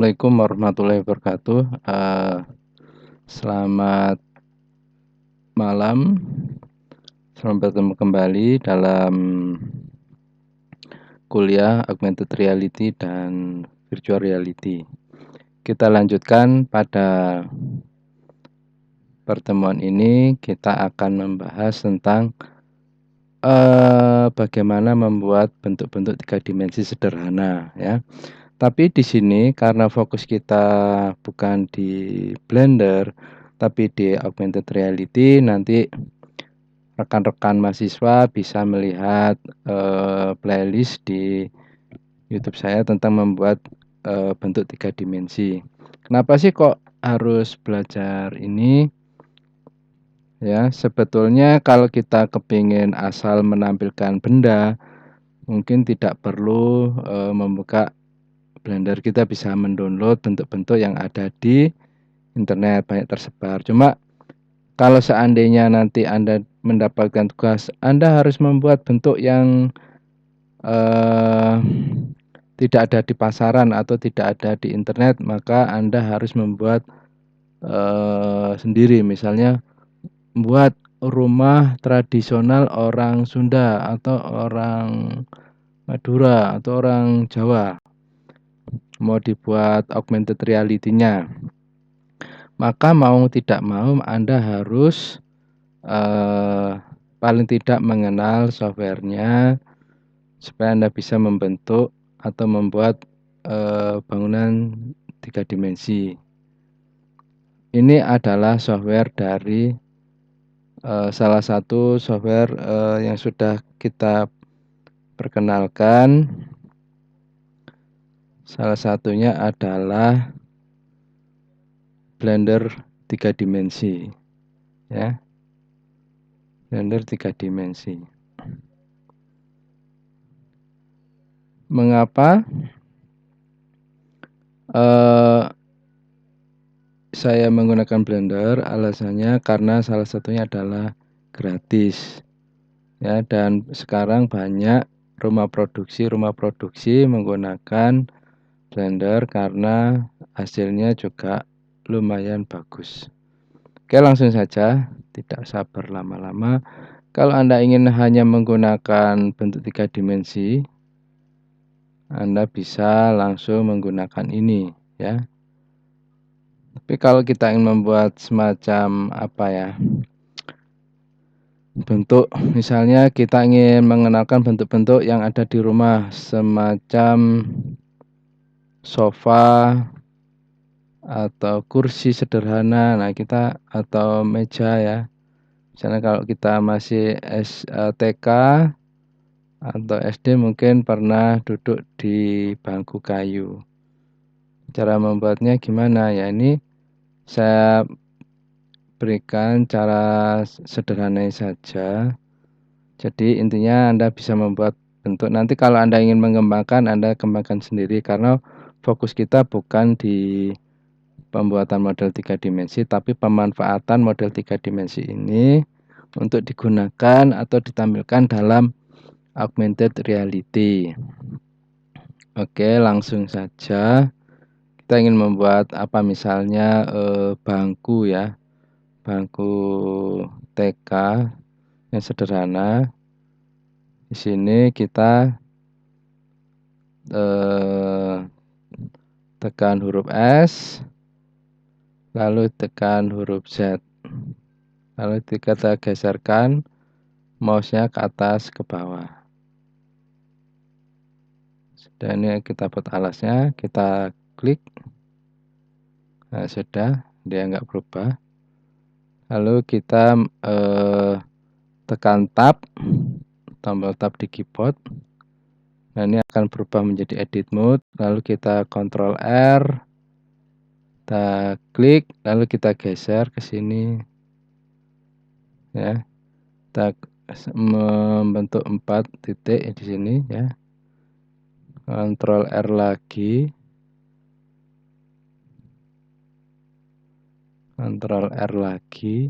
Assalamualaikum warahmatullahi wabarakatuh. Selamat malam, selamat bertemu kembali dalam kuliah Augmented Reality dan Virtual Reality. Kita lanjutkan pada pertemuan ini, kita akan membahas tentang bagaimana membuat bentuk-bentuk 3 dimensi sederhana ya. Tapi di sini karena fokus kita bukan di Blender, tapi di Augmented Reality, nanti rekan-rekan mahasiswa bisa melihat playlist di YouTube saya tentang membuat bentuk 3 dimensi. Kenapa sih kok harus belajar ini? Ya, sebetulnya kalau kita kepingin asal menampilkan benda, mungkin tidak perlu membuka Blender. Kita bisa mendownload bentuk-bentuk yang ada di internet, banyak tersebar. Cuma kalau seandainya nanti Anda mendapatkan tugas, Anda harus membuat bentuk yang tidak ada di pasaran atau tidak ada di internet, maka Anda harus membuat sendiri. Misalnya buat rumah tradisional orang Sunda atau orang Madura atau orang Jawa, mau dibuat augmented reality-nya, maka mau tidak mau Anda harus paling tidak mengenal software-nya supaya Anda bisa membentuk atau membuat bangunan 3 dimensi. Ini adalah software dari salah satu software yang sudah kita perkenalkan. Salah satunya adalah Blender 3 dimensi ya. Blender 3 dimensi. Mengapa saya menggunakan Blender? Alasannya karena salah satunya adalah gratis ya, dan sekarang banyak rumah produksi menggunakan Blender karena hasilnya juga lumayan bagus. Oke, langsung saja, tidak usah berlama-lama. Kalau Anda ingin hanya menggunakan bentuk 3 dimensi, Anda bisa langsung menggunakan ini ya. Tapi kalau kita ingin membuat semacam apa ya, bentuk, misalnya kita ingin mengenalkan bentuk-bentuk yang ada di rumah, semacam sofa atau kursi sederhana, nah kita atau meja ya. Misalnya kalau kita masih TK atau SD mungkin pernah duduk di bangku kayu. Cara membuatnya gimana ya, ini saya berikan cara sederhana saja. Jadi intinya Anda bisa membuat bentuk, nanti kalau Anda ingin mengembangkan, Anda kembangkan sendiri karena fokus kita bukan di pembuatan model 3 dimensi, tapi pemanfaatan model 3 dimensi ini untuk digunakan atau ditampilkan dalam augmented reality. Oke, langsung saja. Kita ingin membuat apa, misalnya bangku ya, bangku TK yang sederhana. Di sini kita tekan huruf S, lalu tekan huruf Z, lalu kita geserkan mouse-nya ke atas ke bawah. Sudah, ini kita buat alasnya, kita klik. Nah, sudah, dia nggak berubah. Lalu kita tekan tab, tombol tab di keyboard. Nah, ini akan berubah menjadi edit mode. Lalu kita Ctrl R, kita klik, lalu kita geser ke sini ya. Kita membentuk 4 titik di sini ya. Ctrl R lagi, Ctrl R lagi.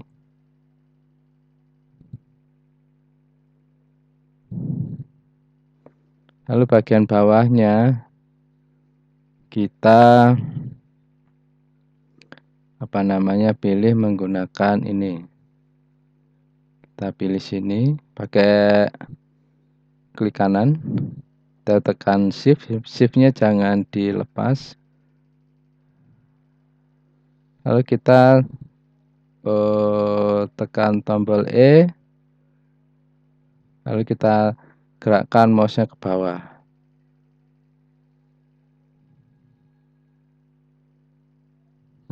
Lalu bagian bawahnya kita pilih menggunakan ini. Kita pilih sini, pakai klik kanan, kita tekan shift, shiftnya jangan dilepas. Lalu kita tekan tombol E, lalu kita gerakkan mouse-nya ke bawah.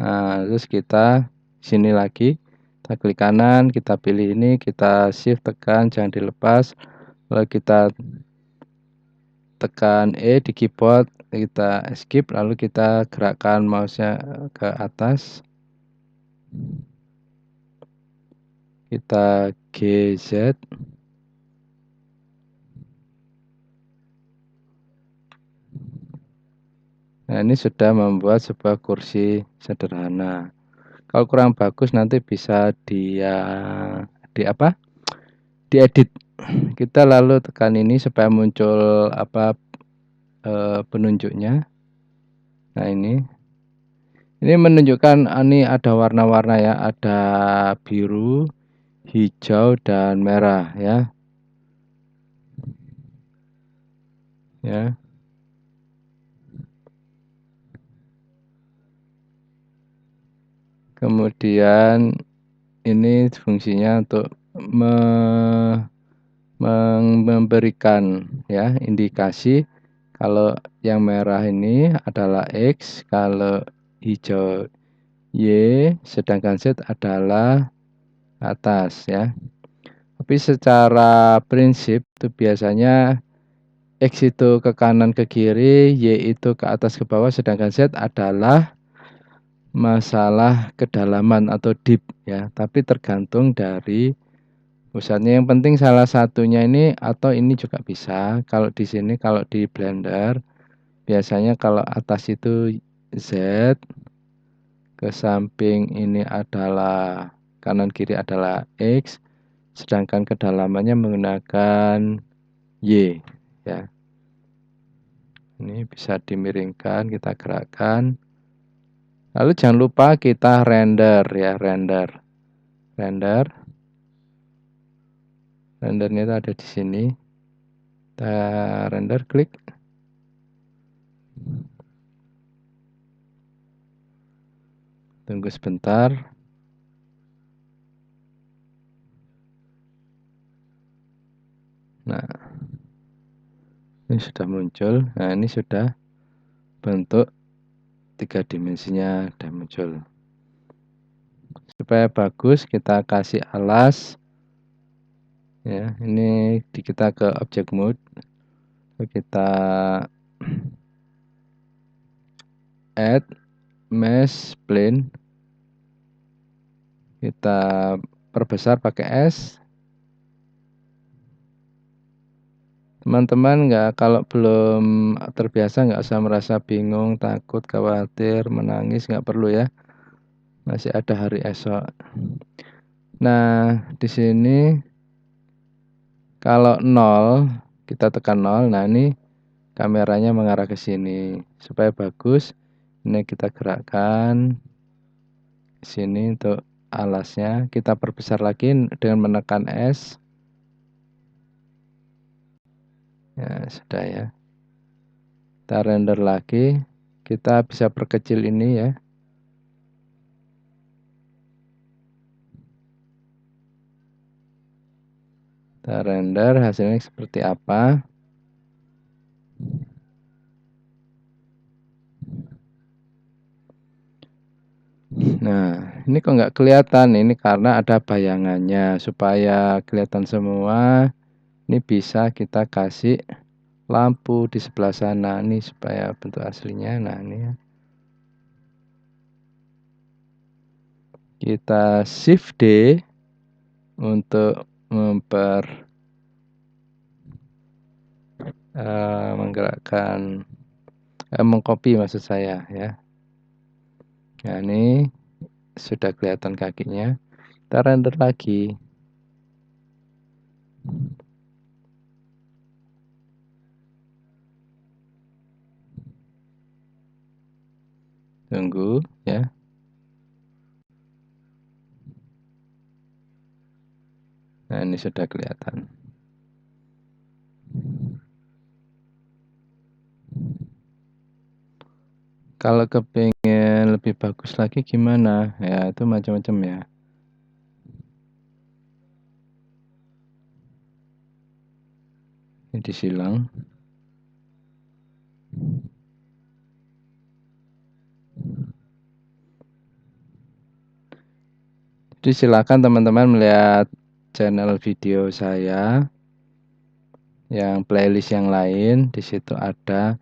Nah, terus kita sini lagi, kita klik kanan, kita pilih ini, kita shift tekan, jangan dilepas. Lalu kita tekan E di keyboard, kita escape, lalu kita gerakkan mouse-nya ke atas. Kita GZ. Nah, ini sudah membuat sebuah kursi sederhana. Kalau kurang bagus nanti bisa diedit. Kita lalu tekan ini supaya muncul penunjuknya. Nah, ini menunjukkan ini ada warna-warna ya, ada biru, hijau dan merah ya. Ya. Kemudian ini fungsinya untuk memberikan ya indikasi kalau yang merah ini adalah X, kalau hijau Y, sedangkan Z adalah atas ya. Tapi secara prinsip itu biasanya X itu ke kanan ke kiri, Y itu ke atas ke bawah, sedangkan Z adalah masalah kedalaman atau deep ya. Tapi tergantung dari pusatnya. Yang penting salah satunya ini atau ini juga bisa. Kalau di sini kalau di Blender biasanya kalau atas itu Z, ke samping ini adalah kanan kiri adalah X, sedangkan kedalamannya menggunakan Y ya. Ini bisa dimiringkan, kita gerakkan. Lalu jangan lupa kita render ya, rendernya itu ada di sini. Kita render, klik. Tunggu sebentar. Nah, ini sudah muncul. Nah, ini sudah bentuk 3 dimensinya sudah muncul. Supaya bagus kita kasih alas. Ya, ini kita ke object mode. Kita add mesh plane. Kita perbesar pakai S. Teman-teman kalau belum terbiasa nggak usah merasa bingung, takut, khawatir, menangis, nggak perlu ya. Masih ada hari esok. Nah, di sini kalau 0 kita tekan 0. Nah, ini kameranya mengarah ke sini supaya bagus. Ini kita gerakkan ke sini untuk alasnya. Kita perbesar lagi dengan menekan S. Ya, sudah ya. Kita render lagi. Kita bisa perkecil ini ya. Kita render hasilnya seperti apa. Nah, ini kok nggak kelihatan. Ini karena ada bayangannya. Supaya kelihatan semua, ini bisa kita kasih lampu di sebelah sana. Ini supaya bentuk aslinya. Nah, ini ya. Kita Shift D untuk menggerakkan, mengcopy maksud saya ya. Nah, ini sudah kelihatan kakinya. Kita render lagi. Tunggu ya. Nah, ini sudah kelihatan. Kalau kepingin lebih bagus lagi gimana? Ya, itu macam-macam ya. Ini disilang. Jadi silakan teman-teman melihat channel video saya yang playlist yang lain. Di situ ada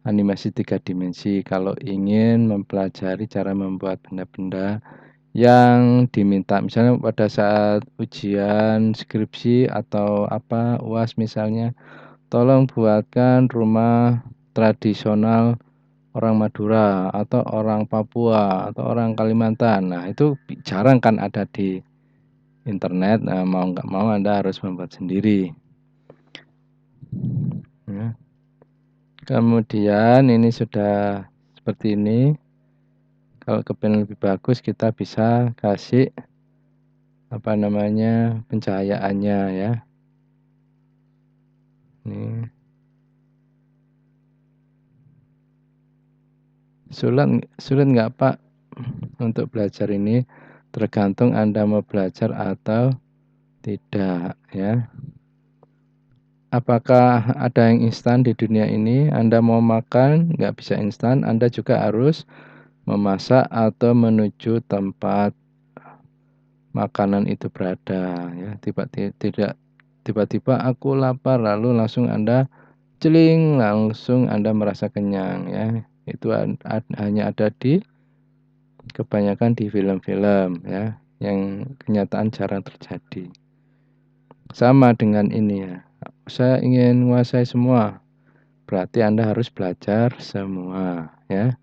animasi 3 dimensi. Kalau ingin mempelajari cara membuat benda-benda yang diminta, misalnya pada saat ujian skripsi atau apa UAS misalnya, tolong buatkan rumah tradisional orang Madura atau orang Papua atau orang Kalimantan. Nah, itu jarang kan ada di internet. Nah, mau nggak mau Anda harus membuat sendiri. Ya. Kemudian ini sudah seperti ini. Kalau kepingin lebih bagus kita bisa kasih apa namanya pencahayaannya ya. Ini sulit nggak Pak untuk belajar ini? Tergantung Anda mau belajar atau tidak ya. Apakah ada yang instan di dunia ini? Anda mau makan nggak bisa instan, Anda juga harus memasak atau menuju tempat makanan itu berada ya. Tiba-tiba aku lapar lalu langsung Anda celing langsung Anda merasa kenyang ya. Itu hanya ada di kebanyakan di film-film ya, yang kenyataan jarang terjadi. Sama dengan ini ya. Saya ingin menguasai semua. Berarti Anda harus belajar semua ya.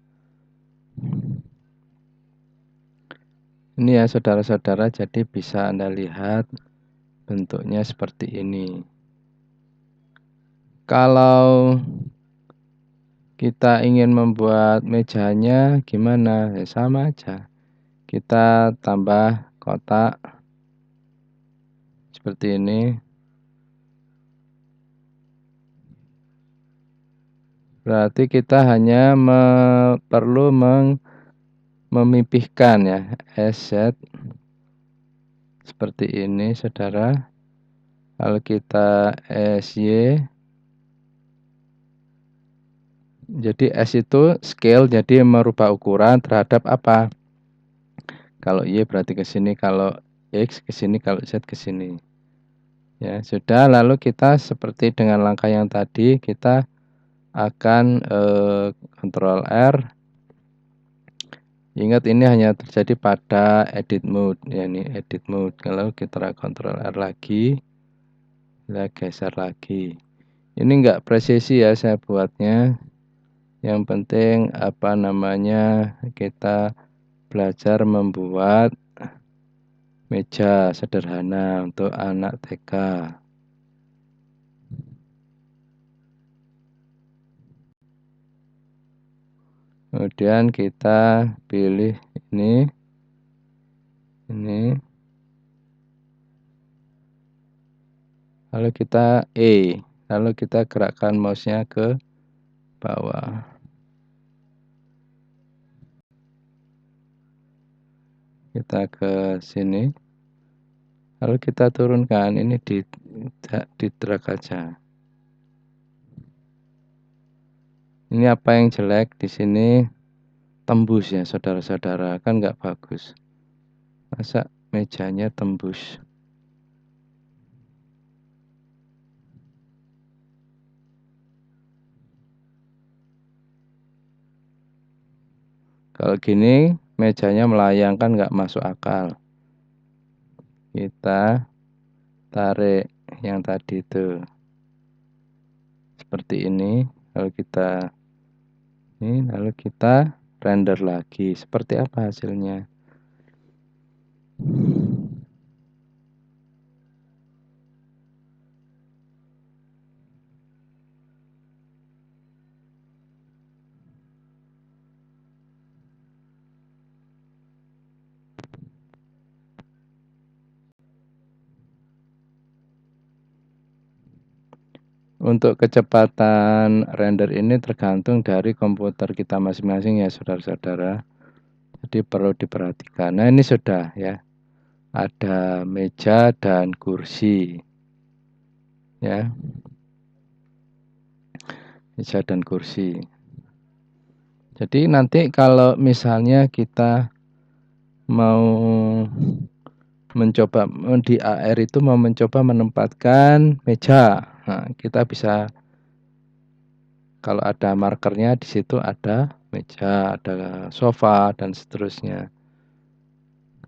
Ini ya saudara-saudara, jadi bisa Anda lihat bentuknya seperti ini. Kalau kita ingin membuat mejanya gimana? Ya sama aja. Kita tambah kotak seperti ini. Berarti kita hanya perlu memipihkan ya, SZ seperti ini saudara. Kalau kita SY, jadi S itu scale, jadi merubah ukuran terhadap apa? Kalau Y berarti ke sini, kalau X ke sini, kalau Z ke sini. Ya, sudah, lalu kita seperti dengan langkah yang tadi, kita akan Ctrl R. Ingat ini hanya terjadi pada edit mode, ya ini edit mode. Kalau kita Ctrl R lagi, kita geser lagi. Ini enggak presisi ya saya buatnya. Yang penting apa namanya kita belajar membuat meja sederhana untuk anak TK. Kemudian kita pilih ini, lalu kita lalu kita gerakkan mouse-nya ke bawah. Kita ke sini, lalu kita turunkan ini di drag aja. Ini apa yang jelek di sini? Tembus ya saudara-saudara, kan nggak bagus. Masa mejanya tembus? Kalau gini mejanya melayang, kan nggak masuk akal. Kita tarik yang tadi itu seperti ini, lalu kita render lagi. Seperti apa hasilnya? Untuk kecepatan render ini tergantung dari komputer kita masing-masing ya saudara-saudara. Jadi perlu diperhatikan. Nah ini sudah ya, ada meja dan kursi ya, meja dan kursi. Jadi nanti kalau misalnya kita mau mencoba di AR itu mau mencoba menempatkan meja, nah, kita bisa, kalau ada markernya di situ ada meja, ada sofa dan seterusnya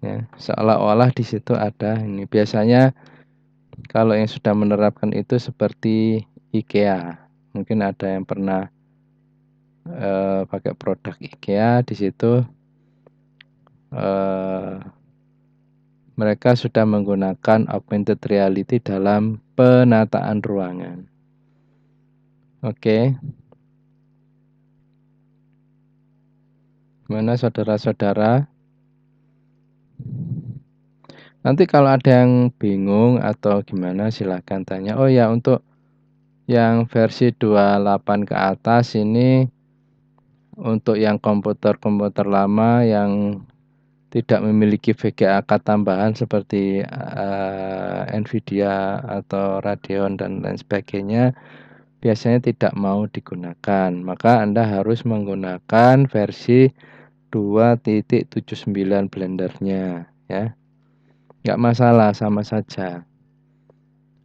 ya, seolah-olah di situ ada ini. Biasanya kalau yang sudah menerapkan itu seperti IKEA, mungkin ada yang pernah pakai produk IKEA. Di situ mereka sudah menggunakan augmented reality dalam penataan ruangan. Oke, gimana saudara-saudara? Nanti kalau ada yang bingung atau gimana silahkan tanya. Oh ya, untuk yang versi 28 ke atas ini, untuk yang komputer-komputer lama yang tidak memiliki VGA card tambahan seperti Nvidia atau Radeon dan lain sebagainya, biasanya tidak mau digunakan. Maka Anda harus menggunakan versi 2.79 blendernya ya. Nggak masalah, sama saja.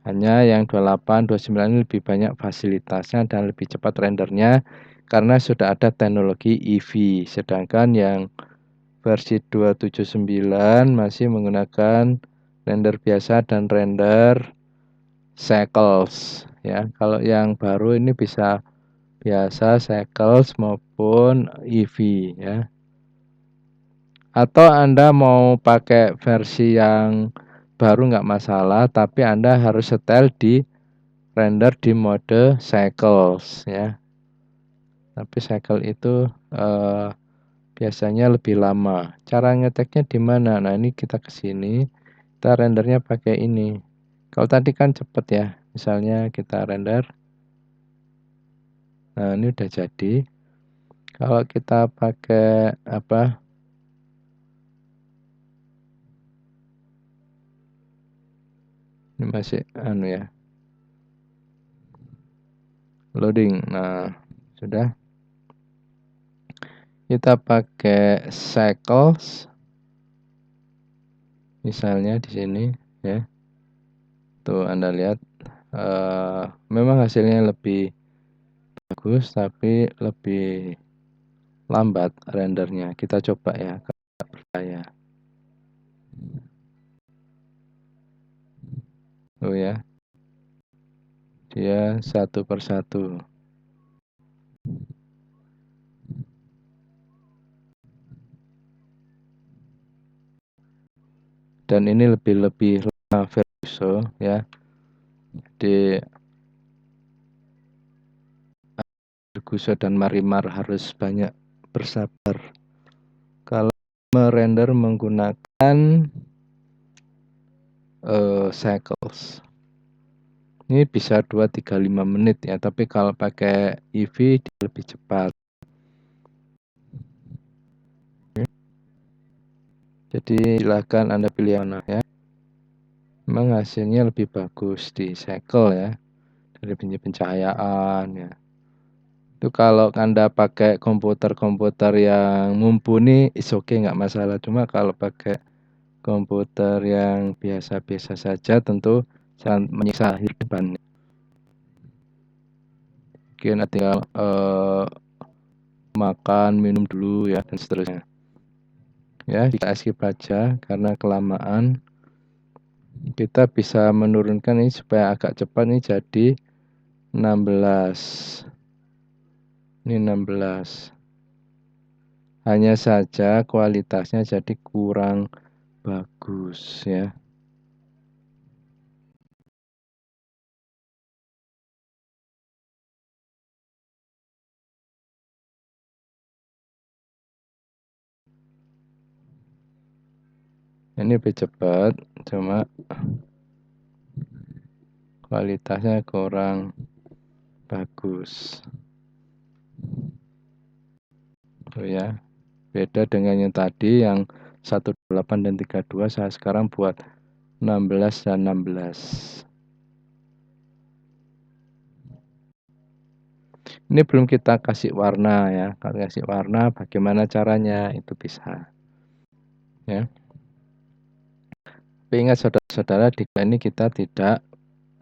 Hanya yang 28, 29 ini lebih banyak fasilitasnya dan lebih cepat rendernya karena sudah ada teknologi EV. Sedangkan yang versi 279 masih menggunakan render biasa dan render cycles ya. Kalau yang baru ini bisa biasa, cycles maupun EV ya. Atau Anda mau pakai versi yang baru nggak masalah, tapi Anda harus setel di render di mode cycles ya. Tapi cycle itu biasanya lebih lama. Cara ngeteknya di mana? Nah, ini kita ke sini, kita rendernya pakai ini. Kalau tadi kan cepet ya. Misalnya kita render. Nah, ini udah jadi. Kalau kita pakai apa? Ini masih anu ya. Loading. Nah, sudah. Kita pakai cycles. Misalnya di sini ya. Tuh Anda lihat memang hasilnya lebih bagus tapi lebih lambat rendernya. Kita coba ya, kalau nggak percaya. Oh ya, dia satu persatu. Dan ini lebih lama Verso ya. Di Guso dan Marimar harus banyak bersabar kalau merender menggunakan cycles. Ini bisa 2-3-5 menit ya, tapi kalau pakai EV dia lebih cepat. Jadi silakan Anda pilih yang mana ya. Memang hasilnya lebih bagus di cycle ya, dari pencahayaan ya. Itu kalau Anda pakai komputer-komputer yang mumpuni, is okay, nggak masalah. Cuma kalau pakai komputer yang biasa-biasa saja, tentu sangat menyiksa hidupan. Mungkin tinggal makan, minum dulu ya, dan seterusnya. Ya, kita skip aja karena kelamaan. Kita bisa menurunkan ini supaya agak cepat, ini jadi 16. Ini 16. Hanya saja kualitasnya jadi kurang bagus ya. Ini lebih cepat, cuma kualitasnya kurang bagus. Oh ya, beda dengan yang tadi yang 18 dan 32, saya sekarang buat 16 dan 16. Ini belum kita kasih warna ya. Kalau kasih warna bagaimana caranya itu bisa ya. Tapi ingat saudara-saudara, di ini kita tidak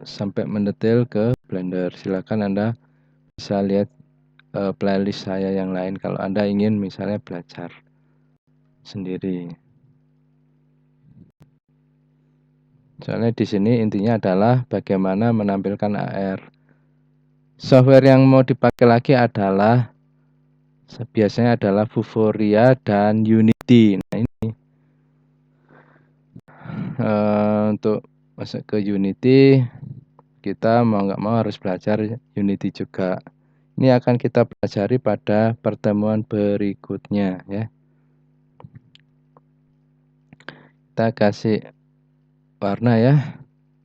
sampai mendetail ke Blender. Silakan Anda bisa lihat playlist saya yang lain kalau Anda ingin misalnya belajar sendiri. Soalnya di sini intinya adalah bagaimana menampilkan AR. Software yang mau dipakai lagi adalah biasanya adalah Vuforia dan Unity. Nah ini untuk masuk ke Unity, kita mau nggak mau harus belajar Unity juga. Ini akan kita pelajari pada pertemuan berikutnya ya. Kita kasih warna ya.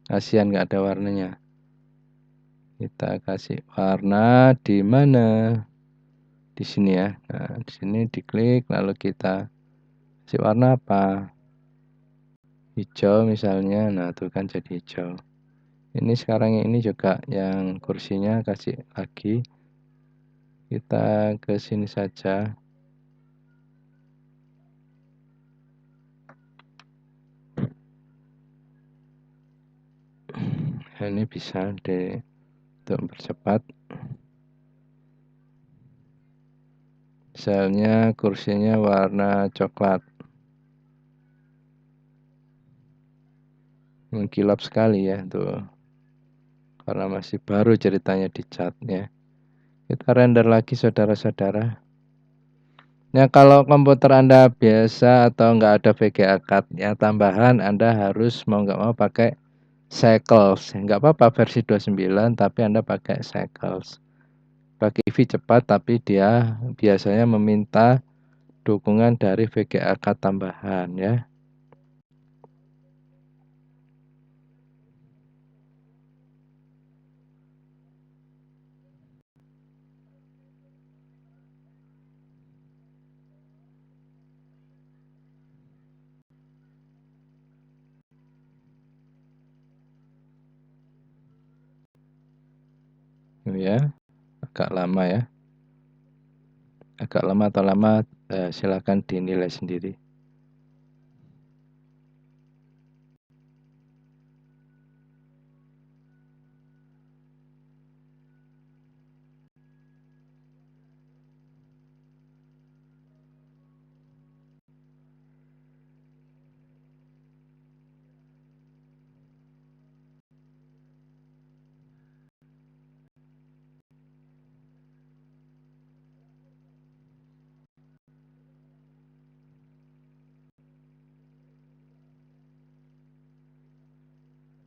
Kasihan nggak ada warnanya. Kita kasih warna di mana? Di sini ya. Nah, di sini diklik lalu kita kasih warna apa? Hijau misalnya. Nah, tuh kan jadi hijau. Ini sekarang ini juga yang kursinya kasih lagi. Kita ke sini saja. Nah, ini bisa untuk mempercepat. Misalnya kursinya warna coklat. Mengkilap sekali ya tuh. Karena masih baru ceritanya di cat ya. Kita render lagi saudara-saudara. Ya kalau komputer Anda biasa atau nggak ada VGA card ya tambahan, Anda harus mau nggak mau pakai Cycles. Nggak apa-apa versi 29 tapi Anda pakai Cycles. Pakai EV cepat tapi dia biasanya meminta dukungan dari VGA card tambahan ya. Ya, agak lama ya. Agak lama atau lama silakan dinilai sendiri.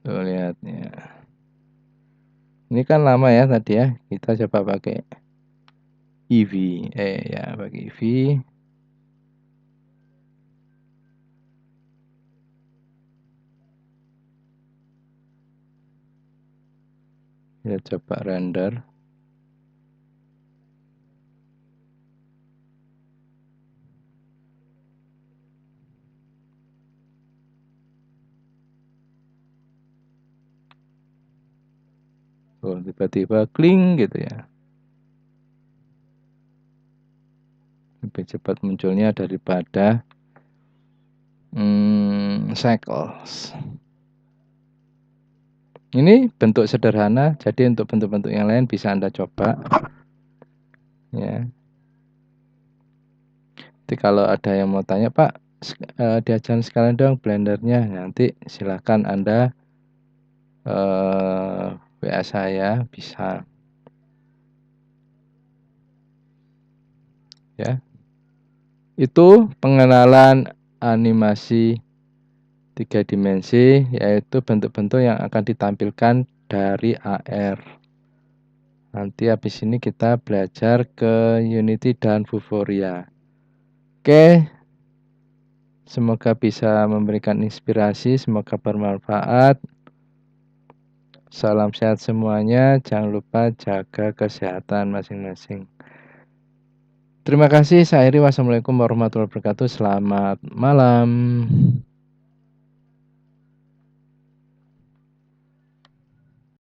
Tuh lihat ya. Ini kan lama ya tadi ya. Kita coba pakai EV. Ya pakai EV. Kita coba render. Oh, tiba-tiba kling gitu ya. Lebih cepat munculnya daripada Cycles. Ini bentuk sederhana, jadi untuk bentuk-bentuk yang lain bisa Anda coba. Ya. Jadi kalau ada yang mau tanya, Pak, diajarin sekalian dong Blendernya. Nanti silakan Anda WA saya bisa. Ya. Itu pengenalan animasi 3 dimensi, yaitu bentuk-bentuk yang akan ditampilkan dari AR. Nanti habis ini kita belajar ke Unity dan Vuforia. Oke, semoga bisa memberikan inspirasi, semoga bermanfaat. Salam sehat semuanya, jangan lupa jaga kesehatan masing-masing. Terima kasih, saya akhiri wassalamualaikum warahmatullahi wabarakatuh, selamat malam.